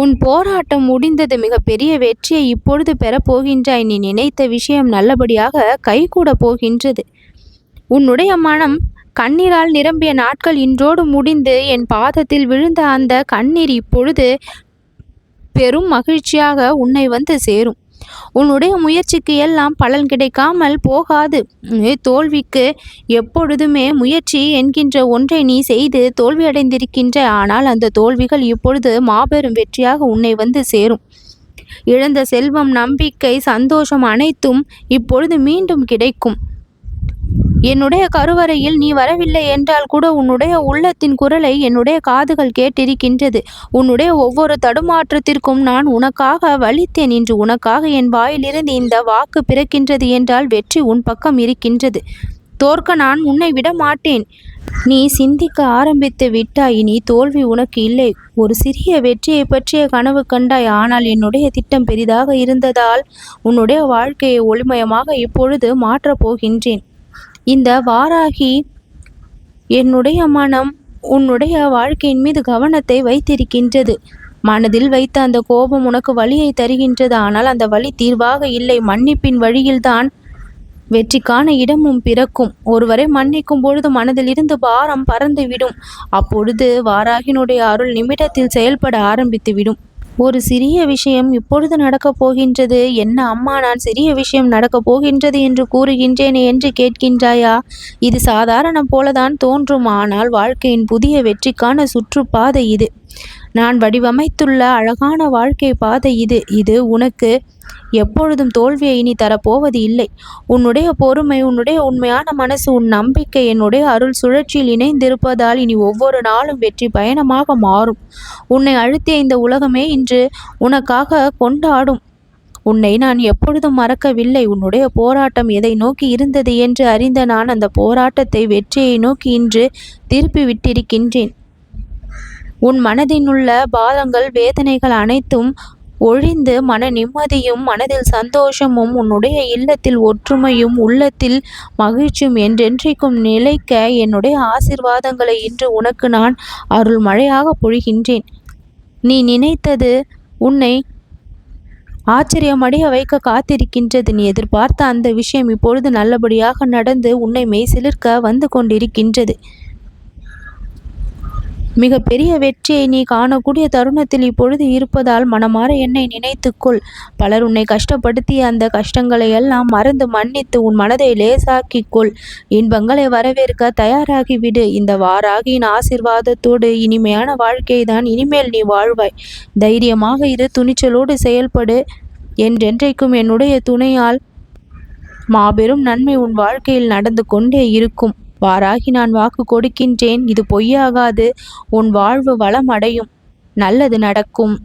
உன் போராட்டம் முடிந்தது. மிகப்பெரிய வெற்றியை இப்பொழுது பெறப்போகின்றாய். நீ நினைத்த விஷயம் நல்லபடியாக கைகூட போகின்றது. உன்னுடைய மனம் கண்ணீரால் நிரம்பிய நாட்கள் இன்றோடு முடிந்து என் பாதத்தில் விழுந்த அந்த கண்ணீர் இப்பொழுது பெரும் மகிழ்ச்சியாக உன்னை வந்து சேரும். உன்னுடைய முயற்சிக்கு எல்லாம் பலன் கிடைக்காமல் போகாது. தோல்விக்கு எப்பொழுதுமே முயற்சி என்கின்ற ஒன்றை நீ செய்து தோல்வியடைந்திருக்கின்ற. ஆனால் அந்த தோல்விகள் இப்பொழுது மாபெரும் வெற்றியாக உன்னை வந்து சேரும். இழந்த செல்வம், நம்பிக்கை, சந்தோஷம் அனைத்தும் இப்பொழுது மீண்டும் கிடைக்கும். என்னுடைய கருவறையில் நீ வரவில்லை என்றால் கூட உன்னுடைய உள்ளத்தின் குரலை என்னுடைய காதுகள் கேட்டிருக்கின்றது. உன்னுடைய ஒவ்வொரு தடுமாற்றத்திற்கும் நான் உனக்காக வலித்தேன். இன்று உனக்காக என் வாயிலிருந்து இந்த வாக்கு பிறக்கின்றது என்றால் வெற்றி உன் பக்கம் இருக்கின்றது. தோற்க நான் உன்னை விட மாட்டேன். நீ சிந்திக்க ஆரம்பித்து விட்டாய். இனி தோல்வி உனக்கு இல்லை. ஒரு சிறிய வெற்றியை பற்றிய கனவு கண்டாய். ஆனால் என்னுடைய திட்டம் பெரிதாக இருந்ததால் உன்னுடைய வாழ்க்கையை ஒளிமயமாக இப்பொழுது மாற்றப் போகின்றேன். இந்த வாராகி என்னுடைய மனம் உன்னுடைய வாழ்க்கையின் மீது கவனத்தை வைத்திருக்கின்றது. மனதில் வைத்த அந்த கோபம் உனக்கு வலியை தருகின்றது. ஆனால் அந்த வலி தீர்வாக இல்லை. மன்னிப்பின் வழியில்தான் வெற்றிக்கான இடமும் பிறக்கும். ஒருவரை மன்னிக்கும் பொழுது மனதில் இருந்து பாரம் பறந்துவிடும். அப்பொழுது வாராகினுடைய அருள் நிமிடத்தில் செயல்பட ஆரம்பித்துவிடும். ஒரு சிறிய விஷயம் இப்பொழுது நடக்கப் போகின்றது. என்ன அம்மா, நான் சிறிய விஷயம் நடக்கப் போகின்றது என்று கூறுகின்றேனே என்று கேட்கின்றாயா? இது சாதாரணம் போலதான் தோன்றும். ஆனால் வாழ்க்கையின் புதிய வெற்றிக்கான சுற்றுப்பாதை இது. நான் வடிவமைத்துள்ள அழகான வாழ்க்கை பாதை இது. இது உனக்கு எப்பொழுதும் தோல்வியை இனி தரப்போவது இல்லை. உன்னுடைய பொறுமை, உன்னுடைய உண்மையான மனசு, உன் நம்பிக்கை என்னுடைய அருள் சுழற்சியில் இணைந்திருப்பதால் இனி ஒவ்வொரு நாளும் வெற்றி பயணமாக மாறும். உன்னை அழுத்திய இந்த உலகமே இன்று உனக்காக கொண்டாடும். உன்னை நான் எப்பொழுதும் மறக்கவில்லை. உன்னுடைய போராட்டம் எதை நோக்கி இருந்தது என்று அறிந்த நான் அந்த போராட்டத்தை வெற்றியை நோக்கி இன்று திருப்பி விட்டிருக்கின்றேன். உன் மனதினுள்ள பாரங்கள், வேதனைகள் அனைத்தும் ஒழிந்து மன நிம்மதியும் மனதில் சந்தோஷமும் உன்னுடைய இல்லத்தில் ஒற்றுமையும் உள்ளத்தில் மகிழ்ச்சியும் என்றென்றைக்கும் நிலைக்க என்னுடைய ஆசீர்வாதங்களை இன்று உனக்கு நான் அருள் மழையாக பொழிகின்றேன். நீ நினைத்தது உன்னை ஆச்சரியமடைய வைக்க காத்திருக்கின்றது. நீ எதிர்பார்த்த அந்த விஷயம் இப்பொழுது நல்லபடியாக நடந்து உன்னை மெய்சிலிர்க்க வந்து கொண்டிருக்கின்றது. மிக பெரிய வெற்றியை நீ காணக்கூடிய தருணத்தில் இப்பொழுது இருப்பதால் மனமாற என்னை நினைத்துக்கொள். பலர் உன்னை கஷ்டப்படுத்திய அந்த கஷ்டங்களை எல்லாம் மறந்து மன்னித்து உன் மனதை லேசாக்கிக்கொள். இன்பங்களை வரவேற்க தயாராகிவிடு. இந்த வாராகியின் ஆசீர்வாதத்தோடு இனிமையான வாழ்க்கையை தான் இனிமேல் நீ வாழ்வாய். தைரியமாக இரு, துணிச்சலோடு செயல்படு. என்றென்றைக்கும் என்னுடைய துணையால் மாபெரும் நன்மை உன் வாழ்க்கையில் நடந்து கொண்டே இருக்கும். வாராகி, நான் வாக்கு கொடுக்கின்றேன். இது பொய்யாகாது. உன் வாழ்வு வளம் அடையும். நல்லது நடக்கும்.